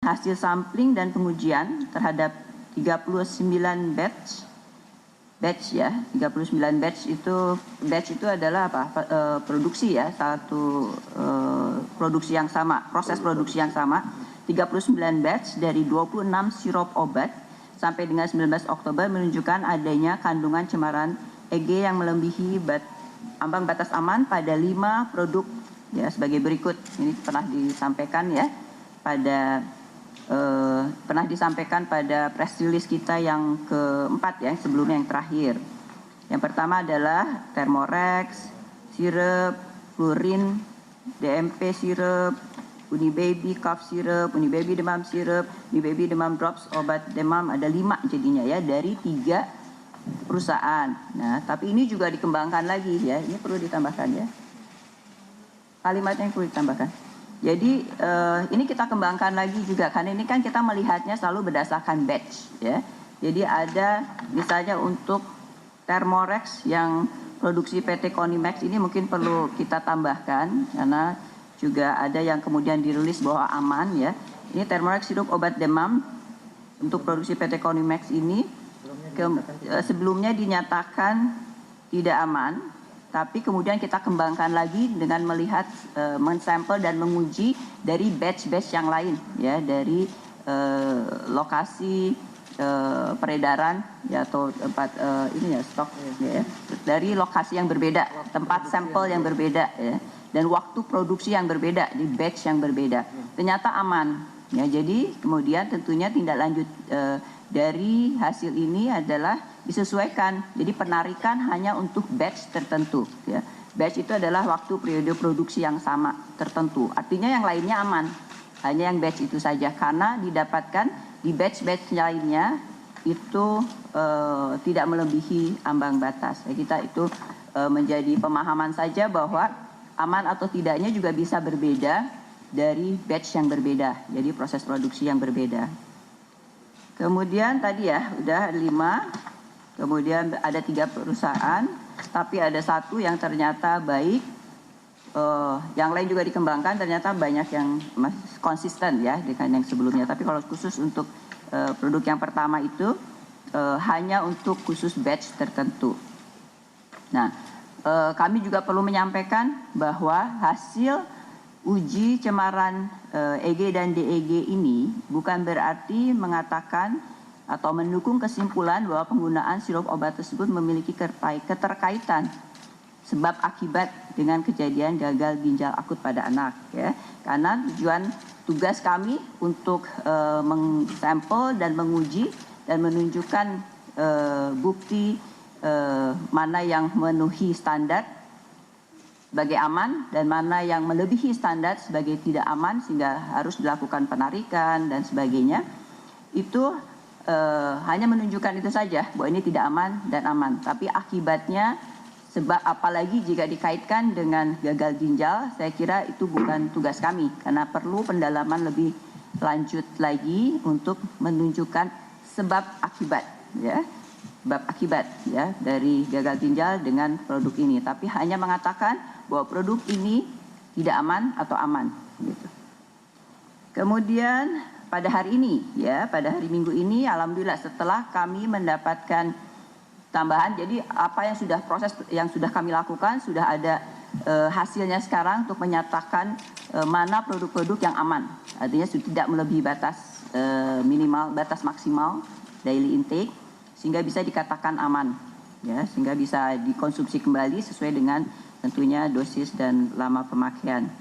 hasil sampling dan pengujian terhadap 39 batch ya, 39 batch itu adalah produksi ya, satu produksi yang sama, proses produksi yang sama. 39 batch dari 26 sirup obat sampai dengan 19 Oktober menunjukkan adanya kandungan cemaran EG yang melebihi ambang batas aman pada 5 produk ya, sebagai berikut. Ini pernah disampaikan ya pada press release kita yang keempat ya, sebelumnya yang terakhir. Yang pertama adalah Thermorex, sirup, fluorin, DMP sirup, Unibaby cough sirup, Unibaby demam sirup, Unibaby demam drops, obat demam, ada 5 jadinya ya, dari 3 perusahaan. Nah, tapi ini juga dikembangkan lagi ya, ini perlu ditambahkan ya. Kalimatnya yang perlu ditambahkan. Jadi ini kita kembangkan lagi juga, karena ini kan kita melihatnya selalu berdasarkan batch ya. Jadi ada misalnya untuk Thermorex yang produksi PT Konimax ini mungkin perlu kita tambahkan, karena juga ada yang kemudian dirilis bahwa aman ya. Ini Thermorex sirup obat demam untuk produksi PT Konimax ini sebelumnya dinyatakan tidak aman. Tapi kemudian kita kembangkan lagi dengan melihat, mensampel dan menguji dari batch-batch yang lain ya, dari lokasi peredaran ya, atau tempat ini ya, stok ya, dari lokasi yang berbeda, tempat sampel yang berbeda ya, dan waktu produksi yang berbeda di batch yang berbeda. Ternyata aman ya. Jadi kemudian tentunya tindak lanjut dari hasil ini adalah disesuaikan. Jadi penarikan hanya untuk batch tertentu ya. Batch itu adalah waktu periode produksi yang sama tertentu. Artinya yang lainnya aman. Hanya yang batch itu saja, karena didapatkan di batch-batch lainnya itu tidak melebihi ambang batas. Ya, kita itu menjadi pemahaman saja bahwa aman atau tidaknya juga bisa berbeda dari batch yang berbeda. Jadi proses produksi yang berbeda. Kemudian tadi ya udah 5, kemudian ada 3 perusahaan, tapi ada 1 yang ternyata baik, yang lain juga dikembangkan, ternyata banyak yang konsisten ya dengan yang sebelumnya. Tapi kalau khusus untuk produk yang pertama itu hanya untuk khusus batch tertentu. Nah, kami juga perlu menyampaikan bahwa hasil uji cemaran EG dan DEG ini bukan berarti mengatakan atau mendukung kesimpulan bahwa penggunaan sirup obat tersebut memiliki keterkaitan sebab akibat dengan kejadian gagal ginjal akut pada anak ya. Karena tugas kami untuk mengsampel dan menguji dan menunjukkan bukti mana yang memenuhi standar sebagai aman dan mana yang melebihi standar sebagai tidak aman, sehingga harus dilakukan penarikan dan sebagainya. Itu hanya menunjukkan itu saja, bahwa ini tidak aman dan aman. Tapi akibatnya, sebab apalagi jika dikaitkan dengan gagal ginjal, saya kira itu bukan tugas kami, karena perlu pendalaman lebih lanjut lagi untuk menunjukkan sebab akibat ya. Sebab akibat ya dari gagal ginjal dengan produk ini, tapi hanya mengatakan bahwa produk ini tidak aman atau aman gitu. Kemudian pada hari ini ya, pada hari Minggu ini alhamdulillah setelah kami mendapatkan tambahan, jadi apa yang sudah proses yang sudah kami lakukan sudah ada hasilnya sekarang untuk menyatakan mana produk-produk yang aman. Artinya sudah tidak melebihi batas minimal, batas maksimal daily intake, sehingga bisa dikatakan aman ya, sehingga bisa dikonsumsi kembali sesuai dengan tentunya dosis dan lama pemakaian.